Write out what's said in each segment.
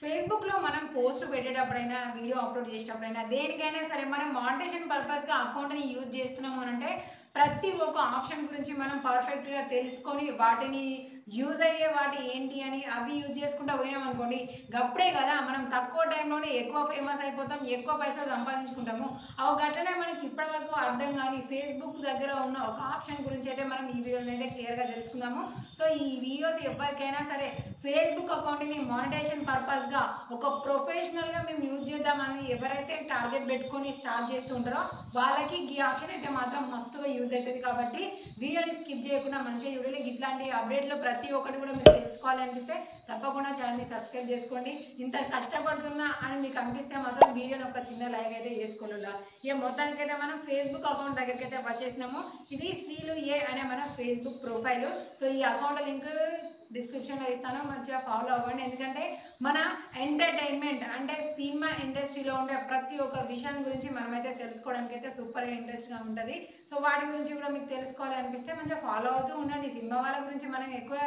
ఫేస్‌బుక్‌లో మనం post పెట్టేటప్పుడైనా, video upload చేసేటప్పుడైనా, దేనికైనా సరే మనం మానిటైజేషన్ పర్పస్‌గా అకౌంట్‌ని యూజ్ చేస్తున్నాము అనంటే, ప్రతి ఒక్క ఆప్షన్ గురించి మనం పర్ఫెక్ట్‌గా తెలుసుకొని, వాటిని యూజ్ అయ్యే వాటి ఏంటి అని అవి యూజ్ చేసుకుంటా పోయినామనుకోండి, గప్పుడే కదా మనం తక్కువ టైంలోనే ఎక్కువ ఫేమస్ అయిపోతాం, ఎక్కువ పైసలు సంపాదించుకుంటాము. గట్లనే మనకి ఇప్పటివరకు అర్థం కాని ఫేస్‌బుక్ దగ్గర ఉన్న ఒక ఆప్షన్ గురించి అయితే మనం ఈ వీడియోలో అయితే క్లియర్‌గా తెలుసుకుందాము. సో, ఈ వీడియోస్ ఎవ్వరికైనా సరే ఫేస్‌బుక్ అకౌంట్‌ని మానిటైజేషన్ పర్పస్‌గా ఒక ప్రొఫెషనల్‌గా మేము యూజ్ చేద్దామని ఎవరైతే టార్గెట్ పెట్టుకొని స్టార్ట్ చేస్తూ ఉంటారో వాళ్ళకి ఈ ఆప్షన్ అయితే మాత్రం మస్తుగా యూజ్ అవుతుంది. కాబట్టి వీడియోని స్కిప్ చేయకుండా మంచిగా చూడాలి. ఇట్లాంటి అప్డేట్‌లో ప్రతి ఒక్కటి కూడా మీరు తెలుసుకోవాలి అనిపిస్తే తప్పకుండా ఛానల్‌ని సబ్స్క్రైబ్ చేసుకోండి. ఇంత కష్టపడుతున్నా అని మీకు అనిపిస్తే మాత్రం వీడియోని ఒక చిన్న లైక్ అయితే చేసుకోవాలా. ఇక మొత్తానికైతే మనం ఫేస్‌బుక్ అకౌంట్ దగ్గరికైతే వచ్చేసినాము. ఇది శ్రీలు ఏ అనే మన ఫేస్‌బుక్ ప్రొఫైల్. సో, ఈ అకౌంట్ లింక్ డిస్క్రిప్షన్లో ఇస్తాను, మంచిగా ఫాలో అవ్వండి. ఎందుకంటే మన ఎంటర్టైన్మెంట్ అంటే సినిమా ఇండస్ట్రీలో ఉండే ప్రతి ఒక్క విషయం గురించి మనమైతే తెలుసుకోవడానికి అయితే సూపర్గా ఇంట్రెస్ట్గా ఉంటుంది. సో, వాటి గురించి కూడా మీకు తెలుసుకోవాలి అనిపిస్తే మంచిగా ఫాలో అవుతూ ఉండండి. సినిమా వాళ్ళ గురించి మనం ఎక్కువ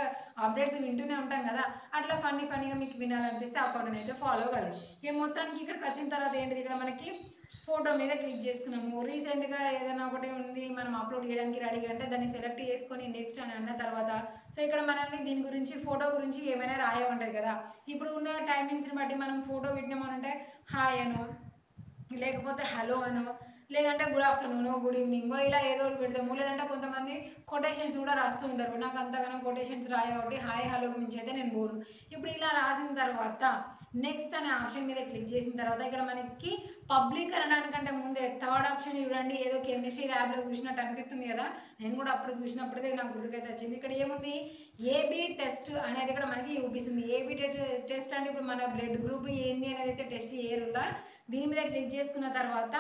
అప్డేట్స్ వింటూనే ఉంటాం కదా, అట్లా ఫన్నీగా మీకు వినాలనిపిస్తే అకౌంట్ని అయితే ఫాలో అవ్వాలి. ఇక మొత్తానికి ఇక్కడికి వచ్చిన తర్వాత ఏంటిది, ఇక్కడ మనకి ఫోటో మీద క్లిక్ చేసుకున్నాము. రీసెంట్గా ఏదైనా ఒకటి ఉంది మనం అప్లోడ్ చేయడానికి రెడీగా అంటే దాన్ని సెలెక్ట్ చేసుకొని నెక్స్ట్ అని అన్న తర్వాత, సో ఇక్కడ మనల్ని దీని గురించి ఫోటో గురించి ఏమైనా రాయమంటుంది కదా. ఇప్పుడు ఉన్న టైమింగ్స్ని బట్టి మనం ఫోటో పెట్టినామనంటే హాయ్ అనో, లేకపోతే హలో అనో, లేదంటే గుడ్ ఆఫ్టర్నూనో, గుడ్ ఈవినింగో ఇలా ఏదో ఒకటి పెడతాము. లేదంటే కొంతమంది కొటేషన్స్ కూడా రాస్తూ ఉంటారు. నాకు అంతగానో కొటేషన్స్ రాయ కాబట్టి హాయ్ హలో గురించి అయితే నేను పోను. ఇప్పుడు ఇలా రాసిన తర్వాత నెక్స్ట్ అనే ఆప్షన్ మీద క్లిక్ చేసిన తర్వాత ఇక్కడ మనకి పబ్లిక్ అనడానికంటే ముందే థర్డ్ ఆప్షన్ చూడండి, ఏదో కెమిస్ట్రీ ల్యాబ్లో చూసినట్టు అనిపిస్తుంది కదా. నేను కూడా అప్పుడు చూసినప్పుడే నాకు గుర్తుకైతే వచ్చింది. ఇక్కడ ఏముంది, ఏబీ టెస్ట్ అనేది ఇక్కడ మనకి చూపిస్తుంది. ఏబీ టెస్ట్ అంటే ఇప్పుడు మన బ్లడ్ గ్రూప్ ఏంది అనేది అయితే టెస్ట్ చేయరులా. దీని మీద క్లిక్ చేసుకున్న తర్వాత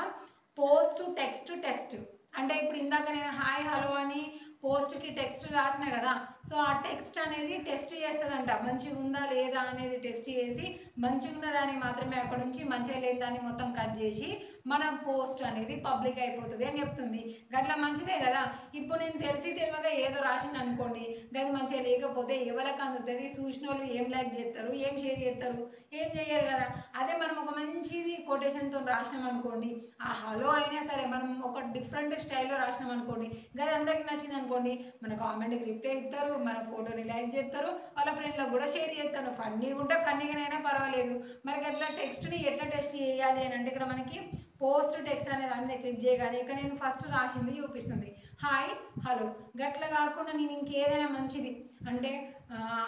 పోస్ట్ టెక్స్ట్ అంటే ఇప్పుడు ఇందాక నేను హాయ్ హలో అని పోస్ట్కి టెక్స్ట్ రాసిన కదా. సో ఆ టెక్స్ట్ అనేది టెస్ట్ చేస్తుందంట, మంచిగా ఉందా లేదా అనేది టెస్ట్ చేసి మంచిగా ఉన్న దాన్ని మాత్రమే అక్కడ నుంచి, మంచిగా లేని దాన్ని మొత్తం కట్ చేసి మన పోస్ట్ అనేది పబ్లిక్ అయిపోతుంది అని చెప్తుంది. గట్లా మంచిదే కదా. ఇప్పుడు నేను తెలియక ఏదో రాసింది అనుకోండి, అది మంచిగా లేకపోతే ఎవరికి అందుతుంది, చూసిన వాళ్ళు ఏం లైక్ చేస్తారు, ఏం షేర్ చేస్తారు, ఏం చేయరు కదా. అదే మనం ఒక మంచిది కొటేషన్తో రాసినాం అనుకోండి, ఆ హలో అయినా సరే మనం ఒక డిఫరెంట్ స్టైల్లో రాసినాం అనుకోండి, అది అందరికి నచ్చింది అనుకోండి, మన కామెంట్కి రిప్లై ఇస్తారు, మన ఫోటోని లైక్ చేస్తారు, వాళ్ళ ఫ్రెండ్లకు కూడా షేర్ చేస్తాను. ఫన్నీగా ఉంటే ఫన్నీగానైనా పర్వాలేదు. మనకి ఎట్లా టెక్స్ట్ని ఎట్లా టెస్ట్ చేయాలి అని అంటే ఇక్కడ మనకి పోస్ట్ టెక్స్ట్ అనే దాని మీద క్లిక్ చేయగానే ఇక్కడ నేను ఫస్ట్ రాసింది చూపిస్తుంది హాయ్ హలో. గట్ల కాకుండా నేను ఇంకేదైనా మంచిది అంటే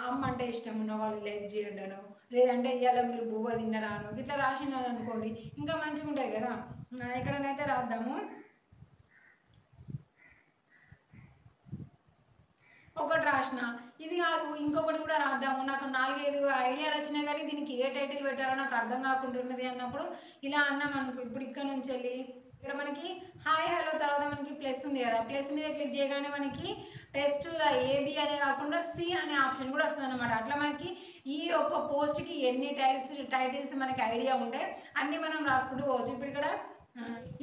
అమ్మ అంటే ఇష్టం ఉన్న వాళ్ళు లైక్ చేయండి అనో, లేదంటే ఇవాళ మీరు బువ్వ తిన్నరాను ఇట్లా రాసినాను అనుకోండి, ఇంకా మంచిగా ఉంటాయి కదా. ఇక్కడనైతే రాద్దాము, ఒకటి రాసిన. ఇది కాదు ఇంకొకటి కూడా రాద్దాము, నాకు 4-5 ఐడియాలు వచ్చినాయి కానీ దీనికి ఏ టైటిల్ పెట్టాలో నాకు అర్థం కాకుంటున్నది అన్నప్పుడు ఇలా అన్నాం అనుకో. ఇప్పుడు ఇక్కడ నుంచి వెళ్ళి ఇక్కడ మనకి హాయ్ హలో తర్వాత మనకి ప్లస్ ఉంది కదా, ప్లస్ మీద క్లిక్ చేయగానే మనకి టెస్ట్ ఏబి అనే కాకుండా సి అనే ఆప్షన్ కూడా వస్తుంది అనమాట. అట్లా మనకి ఈ ఒక్క పోస్ట్కి ఎన్ని టైటిల్స్ మనకి ఐడియా ఉంటే అన్నీ మనం రాసుకుంటూ పోవచ్చు. ఇప్పుడు ఇక్కడ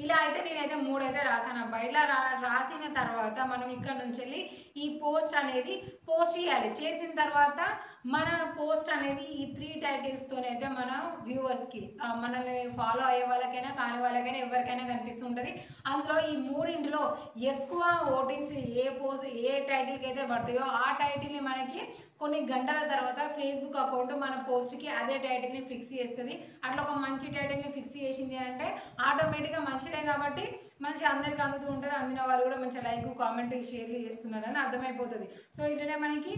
ఇలా అయితే నేనైతే 3 అయితే రాసాను అబ్బా. ఇలా రాసిన తర్వాత మనం ఇక్కడ నుంచి వెళ్ళి ఈ పోస్ట్ అనేది పోస్ట్ చేయాలి. చేసిన తర్వాత మన పోస్ట్ అనేది ఈ 3 టైటిల్స్తోనైతే మన వ్యూవర్స్కి, మనల్ని ఫాలో అయ్యే వాళ్ళకైనా కాని వాళ్ళకైనా ఎవరికైనా కనిపిస్తుంటుంది. అందులో ఈ మూడింటిలో ఎక్కువ ఓటింగ్స్ ఏ టైటిల్కి అయితే పడతాయో ఆ టైటిల్ని మనకి కొన్ని గంటల తర్వాత ఫేస్బుక్ అకౌంట్ మన పోస్ట్కి అదే టైటిల్ని ఫిక్స్ చేస్తుంది. అట్లా ఒక మంచి టైటిల్ని ఫిక్స్ చేసింది అంటే ఆటోమేటిక్గా మంచిదే కాబట్టి మంచిగా అందరికి అందుతూ ఉంటుంది. అందిన వాళ్ళు కూడా మంచిగా లైక్ కామెంట్ షేర్లు చేస్తున్నారని అర్థమైపోతుంది. సో ఇట్లనే మనకి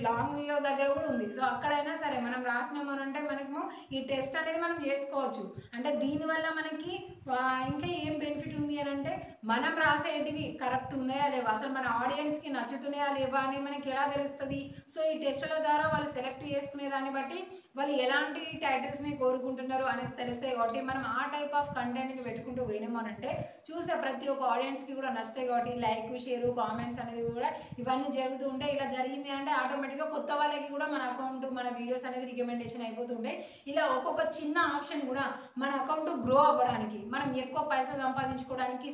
లాంగ్ వీడియో దగ్గర కూడా ఉంది. సో అక్కడైనా సరే మనం రాసినామనంటే మనకు ఈ టెస్ట్ అనేది మనం చేసుకోవచ్చు. అంటే దీనివల్ల మనకి ఇంకా ఏం బెనిఫిట్ ఉంది అని అంటే మనం రాసేటివి కరెక్ట్ ఉన్నాయా లేవా, అసలు మన ఆడియన్స్కి నచ్చుతున్నాయా లేవా అని మనకి ఎలా తెలుస్తుంది. సో ఈ టెస్టుల ద్వారా వాళ్ళు సెలెక్ట్ చేసుకునే దాన్ని బట్టి వాళ్ళు ఎలాంటి టైటిల్స్ని కోరుకుంటున్నారు అనేది తెలుస్తాయి. కాబట్టి మనం ఆ టైప్ ఆఫ్ కంటెంట్ని పెట్టుకుంటూ పోయినామనంటే చూసే ప్రతి ఒక్క ఆడియన్స్కి కూడా నచ్చుతాయి. కాబట్టి లైక్ షేరు కామెంట్స్ అనేది కూడా ఇవన్నీ జరుగుతూ ఉంటాయి. ఇలా జరిగింది అంటే ఆటోమేటిక్గా కొత్త వాళ్ళకి కూడా మన అకౌంట్ మన వీడియోస్ అనేది రికమెండేషన్ అయిపోతుంటాయి. ఇలా ఒక్కొక్క చిన్న ఆప్షన్ కూడా మన అకౌంట్ గ్రో అవ్వడానికి, మనం ఎక్కువ పైసలు సంపాదించుకోవడానికి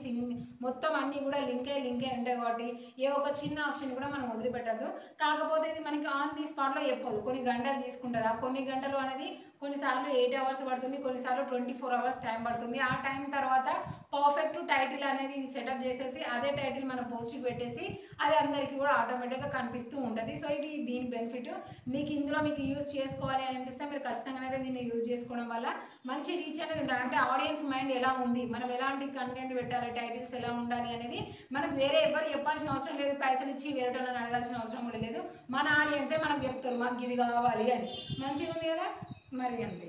మొత్తం అన్నీ కూడా లింకే ఉంటాయి. కాబట్టి ఏ ఒక చిన్న ఆప్షన్ కూడా మనం వదిలిపెట్టద్దు. కాకపోతే ఇది మనకి ఆన్ ది స్పాట్లో చెప్పదు, కొన్ని గంటలు తీసుకుంటుందా, కొన్ని గంటలు అనేది కొన్నిసార్లు 8 అవర్స్ పడుతుంది, కొన్నిసార్లు 24 అవర్స్ టైం పడుతుంది. ఆ టైం తర్వాత పర్ఫెక్ట్ టైటిల్ అనేది సెటప్ చేసేసి అదే టైటిల్ మనం పోస్ట్కి పెట్టేసి అది అందరికీ కూడా ఆటోమేటిక్గా కనిపిస్తూ ఉంటుంది. సో ఇది దీని బెనిఫిట్. మీకు ఇందులో మీకు యూజ్ చేసుకోవాలి అని అనిపిస్తే మీరు ఖచ్చితంగా అయితే దీన్ని యూజ్ చేసుకోవడం వల్ల మంచి రీచ్ అనేది ఉంటుంది. అంటే ఆడియన్స్ మైండ్ ఎలా ఉంది, మనం ఎలాంటి కంటెంట్ పెట్టాలి, టైటిల్స్ ఎలా ఉండాలి అనేది మనకు వేరే ఎవరు చెప్పాల్సిన అవసరం లేదు. పైసలు ఇచ్చి వేరే వాళ్ళని అడగాల్సిన అవసరం కూడా లేదు. మన ఆడియన్సే మనకు చెప్తారు మాకు ఇది కావాలి అని. మంచిగా ఉంది కదా, మరి అంతే.